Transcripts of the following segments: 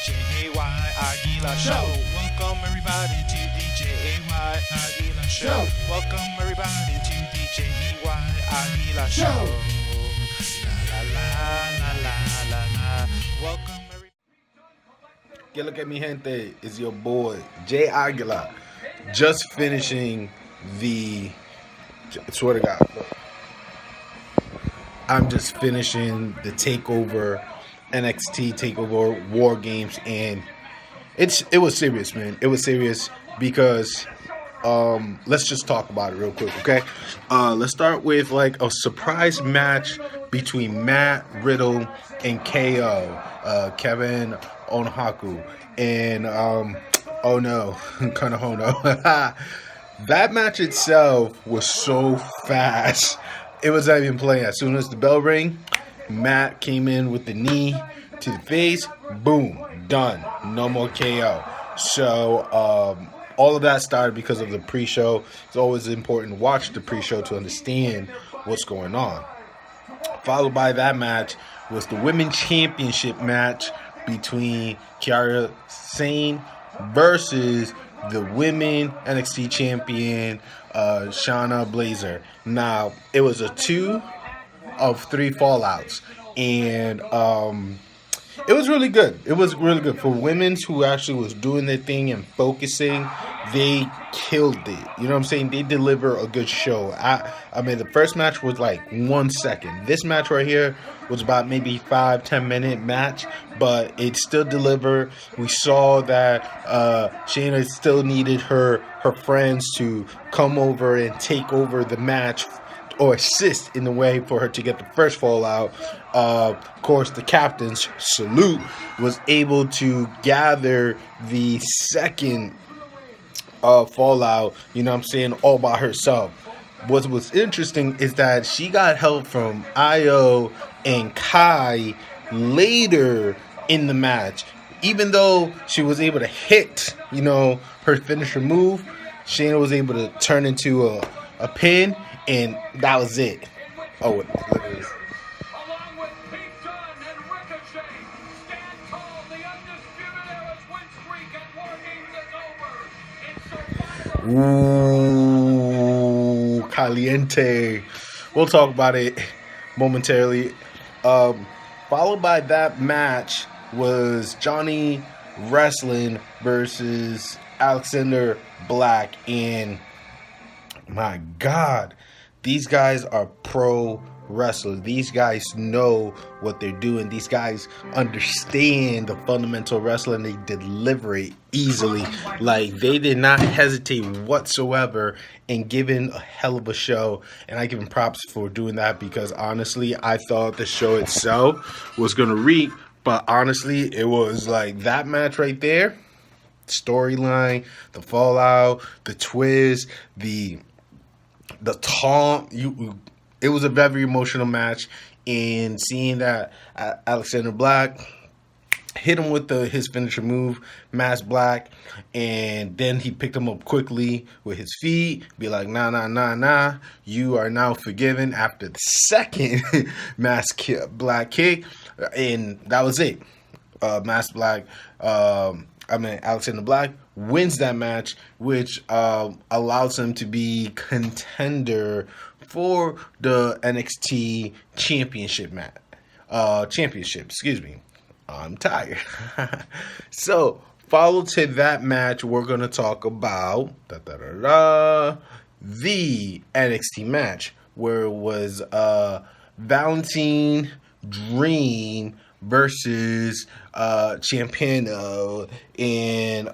DJ AY Aguila Show. Welcome everybody to DJ AY Aguila Show. Welcome everybody to DJ AY Aguila Show. La la la la la la. Welcome everybody. Que lo que mi gente is your boy Jay Aguila, just finishing the. I swear to God, I'm just finishing the Takeover, NXT Takeover War Games, and it was serious, man. It was serious because let's just talk about it real quick, okay? Let's start with like a surprise match between Matt Riddle and KO, Kevin Onhaku, and oh no, kind of no. That match itself was so fast. It was not even playing. As soon as the bell rang, Matt came in with the knee to the face. Boom, done. No more KO. So all of that started because of the pre-show. It's always important to watch the pre-show to understand what's going on. Followed by that match was the Women's Championship match between Kiara Sane versus the Women NXT Champion Shayna Baszler. Now, it was a 2 of 3 fallouts, and it was really good. It was really good for women who actually was doing their thing and focusing. They killed it. You know what I'm saying? They deliver a good show. I mean, the first match was like 1 second. This match right here was about maybe 5-10 minute match, but it still delivered. We saw that Shayna still needed her friends to come over and take over the match or assist in the way for her to get the first fallout. Of course, the captain's salute was able to gather the second fallout, you know what I'm saying, all by herself. What was interesting is that she got help from Io and Kai later in the match. Even though she was able to hit, you know, her finisher move, Shayna was able to turn into a pin, and that was it. Oh, look at this. Ooh, caliente. We'll talk about it momentarily. Followed by that match was Johnny Wrestling versus Alexander Black. And my God, these guys are pro wrestlers. These guys know what they're doing. These guys understand the fundamental wrestling. They deliver it easily. Like, they did not hesitate whatsoever in giving a hell of a show, and I give them props for doing that, because honestly, I thought the show itself was gonna reek, but honestly, it was like that match right there, storyline, the fallout, the twist, the taunt, it was a very emotional match, and seeing that Alexander Black hit him with his finisher move, Mass Black, and then he picked him up quickly with his feet, be like, nah, you are now forgiven after the second Black kick, and that was it. Alexander Black wins that match, which allows him to be contender for the NXT championship match. Excuse me. I'm tired. So, follow to that match, we're going to talk about the NXT match, where it was Valentine Dream versus Ciampa, and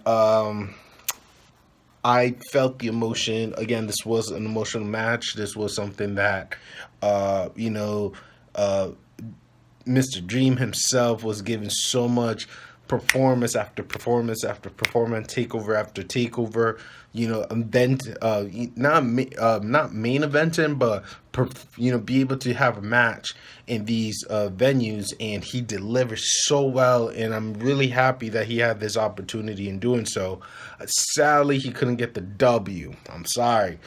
I felt the emotion. Again, this was an emotional match. This was something that Mr. Dream himself was given so much performance after performance after performance, takeover after takeover, event, not main eventing, but be able to have a match in these venues, and he delivers so well, and I'm really happy that he had this opportunity in doing so. Sadly, he couldn't get the W. I'm sorry.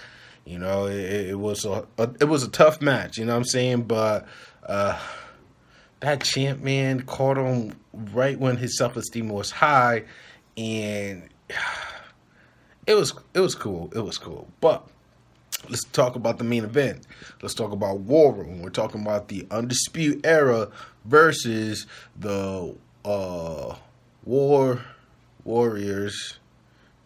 It was a tough match, you know what I'm saying, but that champ man caught him right when his self-esteem was high, and it was cool. It was cool. But let's talk about the main event. Let's talk about War Room. We're talking about the Undisputed Era versus the Warriors,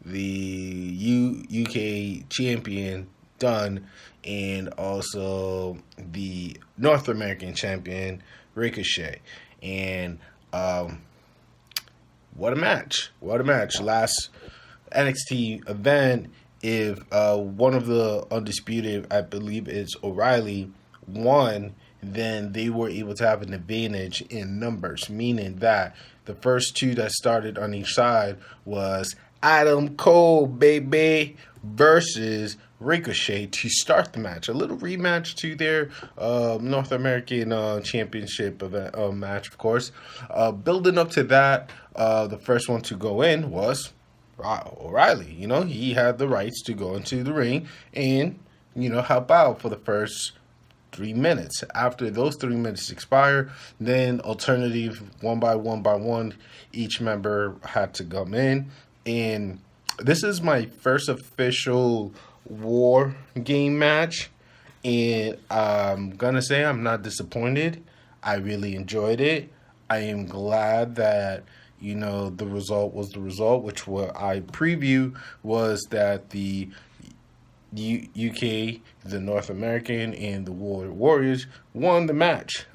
the UK champion Dunn, and also the North American champion Ricochet. And what a match! What a match! Last NXT event, if one of the undisputed, I believe it's O'Reilly, won, then they were able to have an advantage in numbers, meaning that the first two that started on each side was Adam Cole, baby, versus Ricochet to start the match. A little rematch to their North American Championship event, match, of course. Building up to that, the first one to go in was O'Reilly. You know, he had the rights to go into the ring and, help out for the first 3 minutes. After those 3 minutes expire, then alternative one by one, each member had to come in. And this is my first official War game match, and I'm gonna say I'm not disappointed. I really enjoyed it. I am glad that the result was the result, which what I preview was that the UK, the North American, and the Warriors won the match.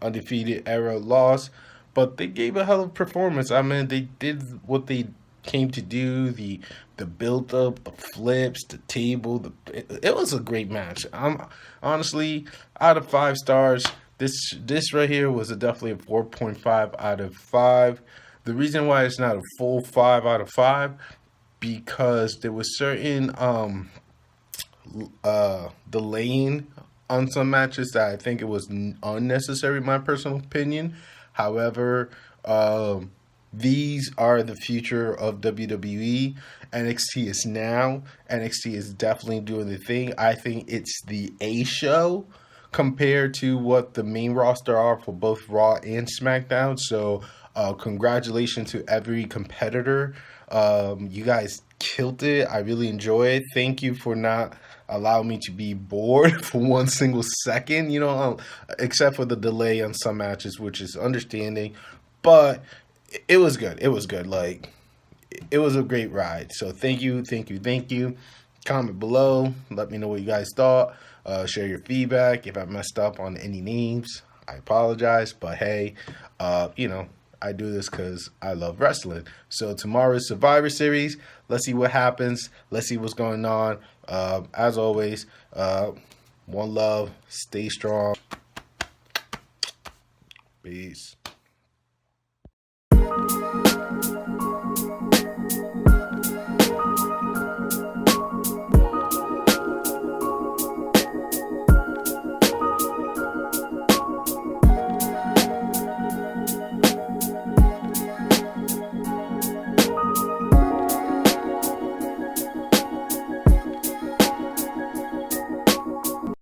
Undefeated Era lost, but they gave a hell of a performance. I mean, they did what they came to do. The build up, the flips, the table. It was a great match. I'm honestly, out of 5 stars, this right here was definitely a 4.5 out of 5. The reason why it's not a full 5 out of 5, because there was certain delaying on some matches that I think it was unnecessary, in my personal opinion. However, these are the future of WWE. NXT is now. NXT is definitely doing the thing. I think it's the A show compared to what the main roster are for both Raw and SmackDown. So congratulations to every competitor. You guys killed it. I really enjoy it. Thank you for not allowing me to be bored for one single second, except for the delay on some matches, which is understanding. But it was good. It was good. It was a great ride. So thank you. Comment below. Let me know what you guys thought. Share your feedback. If I messed up on any names, I apologize. But hey, I do this because I love wrestling. So tomorrow's Survivor Series. Let's see what happens. Let's see what's going on. As always, one love. Stay strong. Peace.